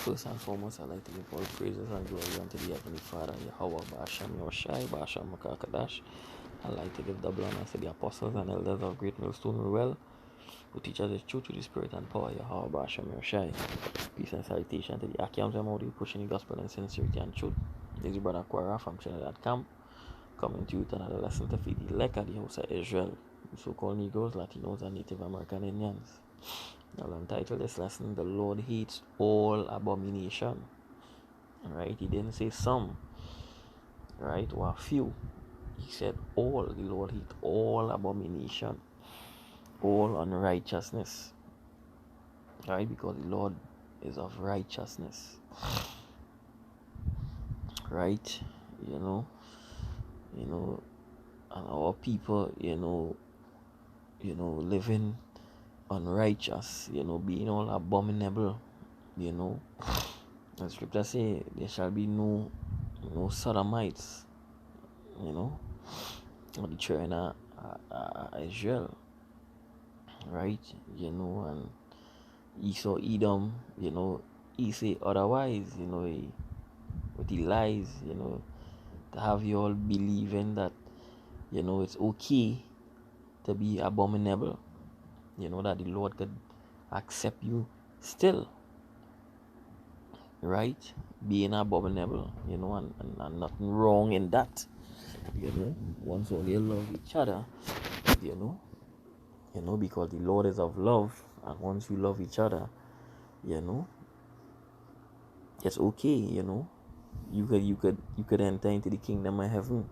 First and foremost, I'd like to give all praises and glory unto the Heavenly Father, Yahweh, Basham, Yoshai, Basham, Makakadash. I'd like to give double honor to the apostles and elders of Great Millstone Rural, who teach us the truth through the Spirit and power, Yahweh, Basham, Yoshai. Peace and salutation to the Akiams Emodi, pushing the gospel in sincerity and truth. This is Brother Quara from Trinidad Camp, coming to you with another lesson to feed the elect of the house of Israel, so-called Negroes, Latinos, and Native American Indians. I'll entitle this lesson, The Lord Hates All Abomination. Right? He didn't say some, right, or a few. He said all. The Lord hates all abomination, all unrighteousness. Right? Because the Lord is of righteousness. Right? And our people, living unrighteous, being all abominable, the scripture say there shall be no sodomites, of the children of Israel, right? And Esau, Edom, he say otherwise, with the lies, to have you all believing that, it's okay to be abominable, that the Lord could accept you still, right? Being abominable, and nothing wrong in that, once all you love each other, because the Lord is of love, and once you love each other, it's okay, you could enter into the kingdom of heaven,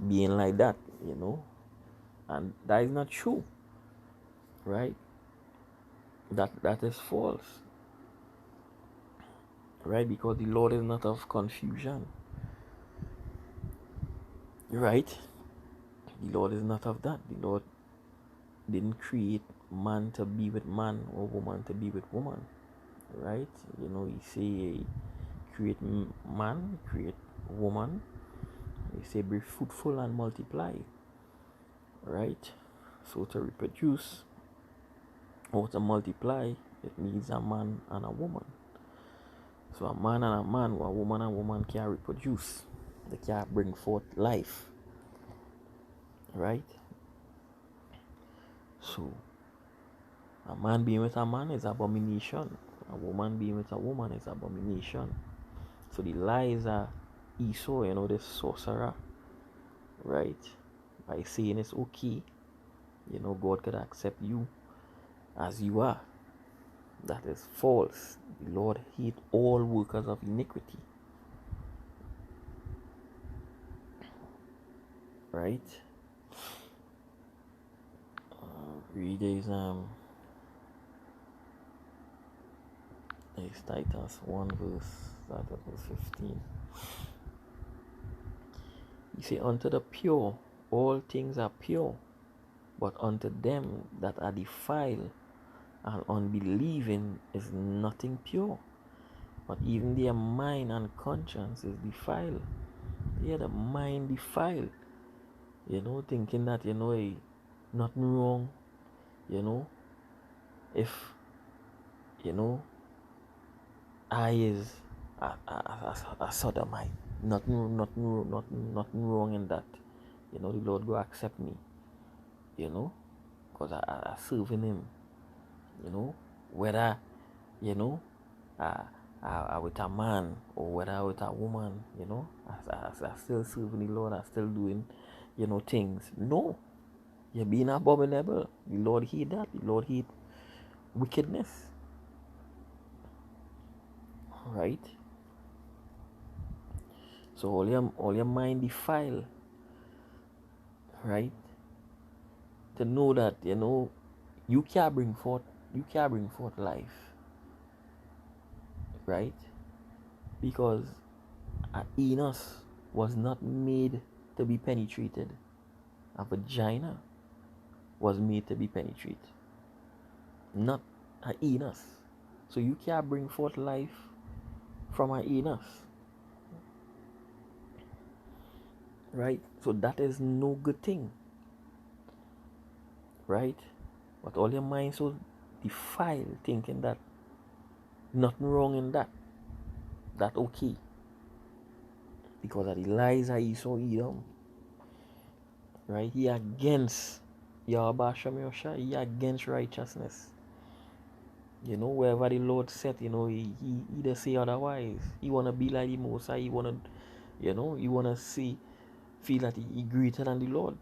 being like that, and that is not true, right? That is false, right? Because the Lord is not of confusion, right? The Lord is not of that. The Lord didn't create man to be with man or woman to be with woman, right? He say create man, create woman. He say be fruitful and multiply, right? So to reproduce or to multiply, it needs a man and a woman. So a man and a man, or a woman and woman can't reproduce. They can't bring forth life, right? So a man being with a man is abomination. A woman being with a woman is abomination. So the lies are Esau, this sorcerer, right? By saying it's okay, God could accept you as you are. That is false. The Lord hates all workers of iniquity, right? Read is Titus 1 verse, start at verse 15. He say, unto the pure all things are pure, but unto them that are defiled and unbelieving is nothing pure, but even their mind and conscience is defiled. Yeah, the mind defiled, thinking that, nothing wrong, if, I is a sodomite, nothing wrong in that, the Lord go accept me, because I serving him, whether, I with a man or whether with a woman, I still serving the Lord, I still doing, things. No, you're being abominable. The Lord hate that. The Lord hate wickedness, right? So all your mind defile, right? To know that, you can't bring forth life, right? Because a anus was not made to be penetrated. A vagina was made to be penetrated, not a anus. So you can't bring forth life from an anus, right? So that is no good thing, right? But all your mind so defiled, thinking that Nothing wrong in that. That okay. Because of the lies that Esau Edom. Right? He against Yahweh Shem Yosha. He against righteousness. Wherever the Lord set, he does say otherwise. He wanna be like the Most High. He wanna, he wanna feel that he greater than the Lord.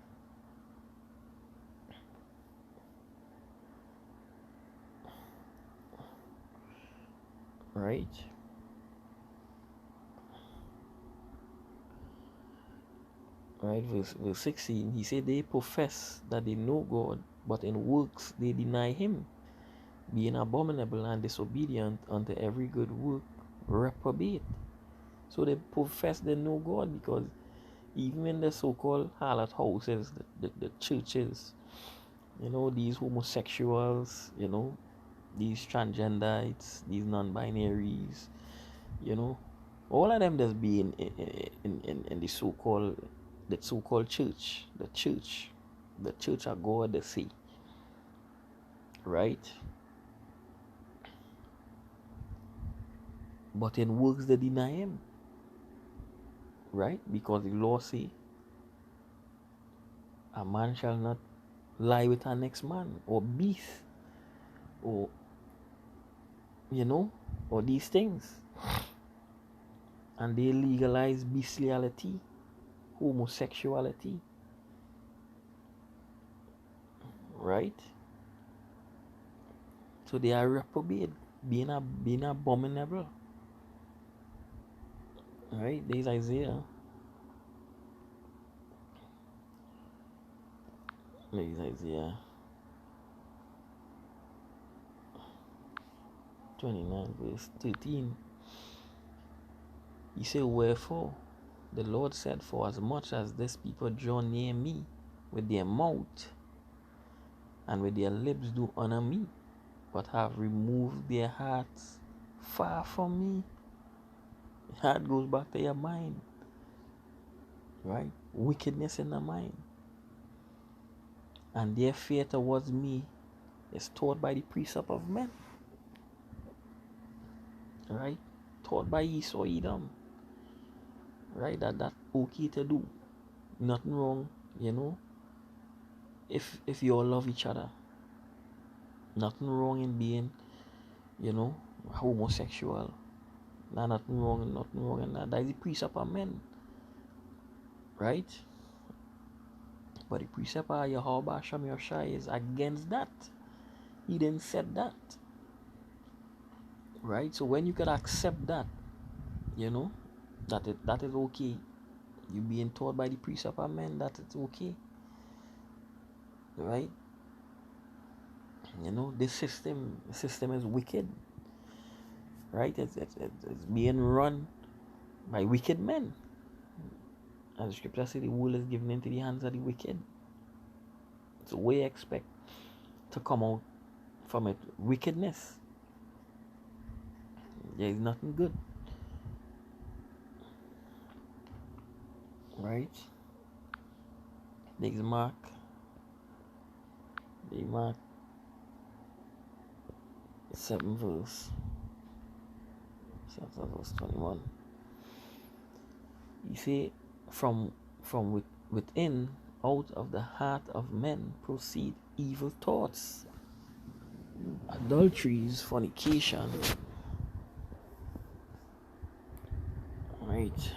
Right? Right, verse 16, he said they profess that they know God, but in works they deny him, being abominable and disobedient unto every good work, reprobate. So they profess they know God, because even in the so-called harlot houses, the churches, these homosexuals, these transgenderites, these non-binaries, you know, all of them just be in the so-called church, the church of God, they say, right? But in works they deny him, right? Because the law say a man shall not lie with our next man, or beast, or or these things. And they legalize bestiality, homosexuality, right? So they are reprobate, being abominable. Right? There's Isaiah. There's Isaiah 29 verse 13. He said, wherefore the Lord said, for as much as this people draw near me with their mouth and with their lips do honor me, but have removed their hearts far from me. The heart goes back to your mind, right? Wickedness in the mind. And their fear towards me is taught by the precept of men, right? Taught by Esau Edom, right? That okay to do. Nothing wrong, if you all love each other. Nothing wrong in being, homosexual. Nothing wrong in that. That is the precept of men, right? But the precept of Yahweh Shem Yoshai is against that. He didn't set that, right? So when you can accept that, that is okay. You being taught by the precept of men that it's okay, right? This system is wicked, right? It's being run by wicked men. As the scripture says, the world is given into the hands of the wicked. So we expect to come out from it wickedness. There is nothing good, right? There's Mark 7 verse 21. You see, from within, out of the heart of men proceed evil thoughts, adulteries, fornication, right?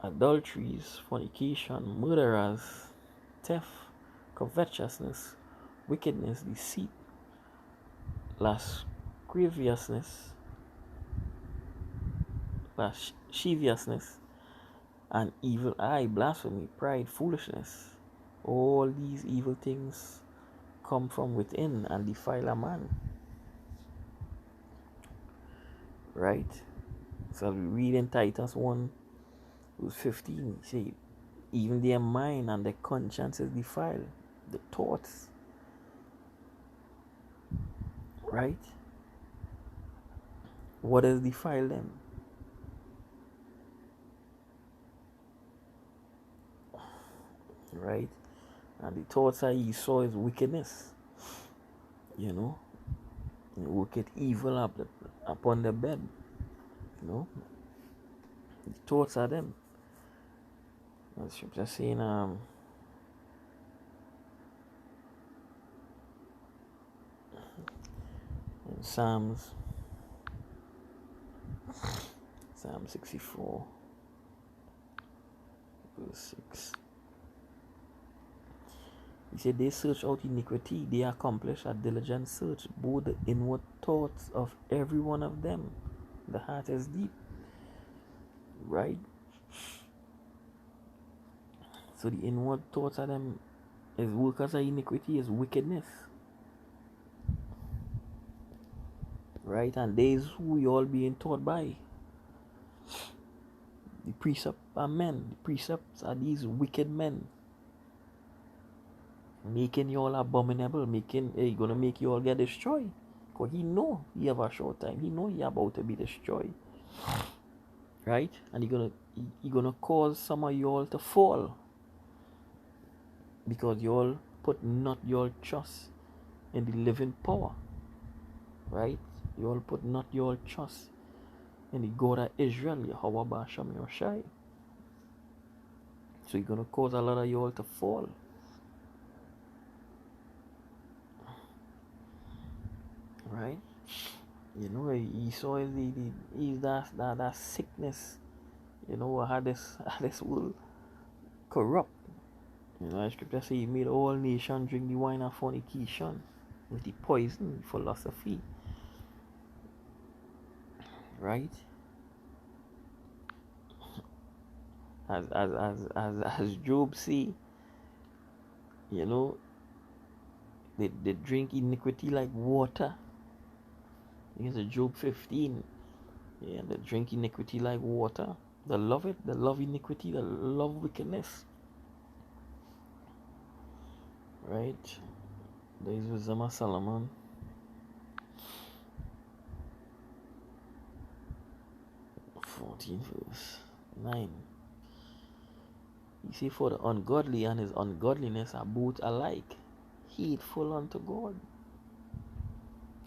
Adulteries, fornication, murderers, theft, covetousness, wickedness, deceit, lasciviousness, lasciviousness, and evil eye, blasphemy, pride, foolishness. All these evil things come from within and defile a man, right? So we read in Titus 1 verse 15, say, even their mind and their conscience is defiled, the thoughts, right? What has defiled them? Right? And the thoughts that he saw is wickedness, and worketh evil upon the bed. You know, the thoughts are them. The scripture saying in Psalm 64 verse 6. He said, they search out iniquity, they accomplish a diligent search, both the inward thoughts of every one of them. The heart is deep, right? So the inward thoughts of them is workers of iniquity, is wickedness, right? And these who we all being taught by. The precepts are men. The precepts are these wicked men, making you all abominable, gonna make you all get destroyed. Cause he know he have a short time. He know he about to be destroyed, right? And he gonna cause some of you all to fall, because you all put not your trust in the living power, right? You all put not your trust in the God of Israel, Yahweh Basham Yoshai. So you're gonna cause a lot of you all to fall. Right? You know, Esau is that sickness. You know, how this will corrupt. You know, the scripture say he made all nations drink the wine of fornication with the poison philosophy. Right? As Job see, you know, they drink iniquity like water. It's a Job 15. Yeah, they drink iniquity like water. They love it. They love iniquity. They love wickedness. Right? There is wisdom of Solomon. 14 verse 9. You see, for the ungodly and his ungodliness are both alike, hateful unto God.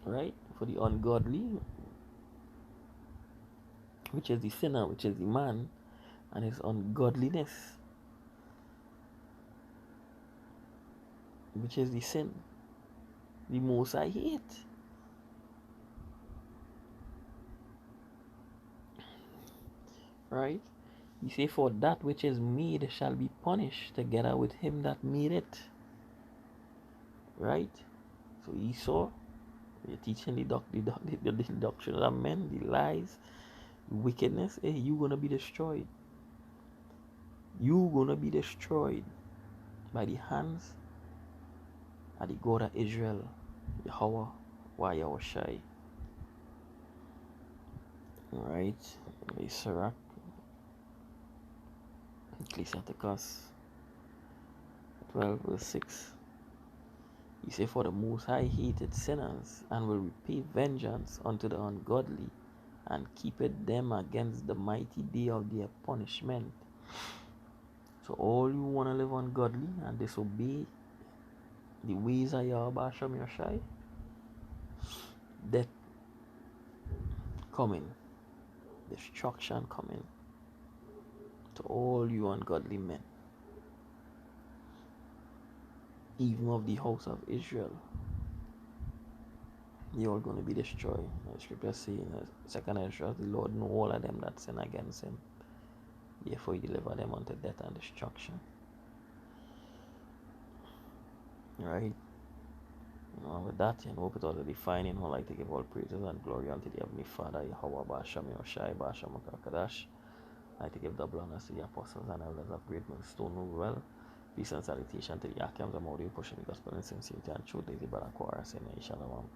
Right? For the ungodly, which is the sinner, which is the man, and his ungodliness, which is the sin, the most I hate. Right? You say, for that which is made shall be punished together with him that made it. Right? So Esau, you're teaching the doctrine of men, the lies, the wickedness. Hey, you're gonna be destroyed. You're gonna be destroyed by the hands of the God of Israel, Yahweh, Yahushai. Alright, Sirach, Ecclesiasticus 12 verse 6. He say, for the Most High hated sinners, and will repay vengeance unto the ungodly, and keepeth them against the mighty day of their punishment. So all you want to live ungodly and disobey the ways of Yahweh Hashem Yoshai, death coming, destruction coming to all you ungodly men, even of the house of Israel. You're all going to be destroyed. The scripture says in 2nd Ezra, the Lord know all of them that sin against him. Therefore, he deliver them unto death and destruction. Right? You know, with that, you know, with all the defining, I like to give all praises and glory unto the Heavenly Father, Yahweh Basham Yoshai, Basham Makakadash. I like to give double honors to the apostles and elders of Great Millstone who well. Peace and salutation to the Akiams. I'm already pushing the gospel in sincerity and truth. Daisy Barakwara saying, Shalom.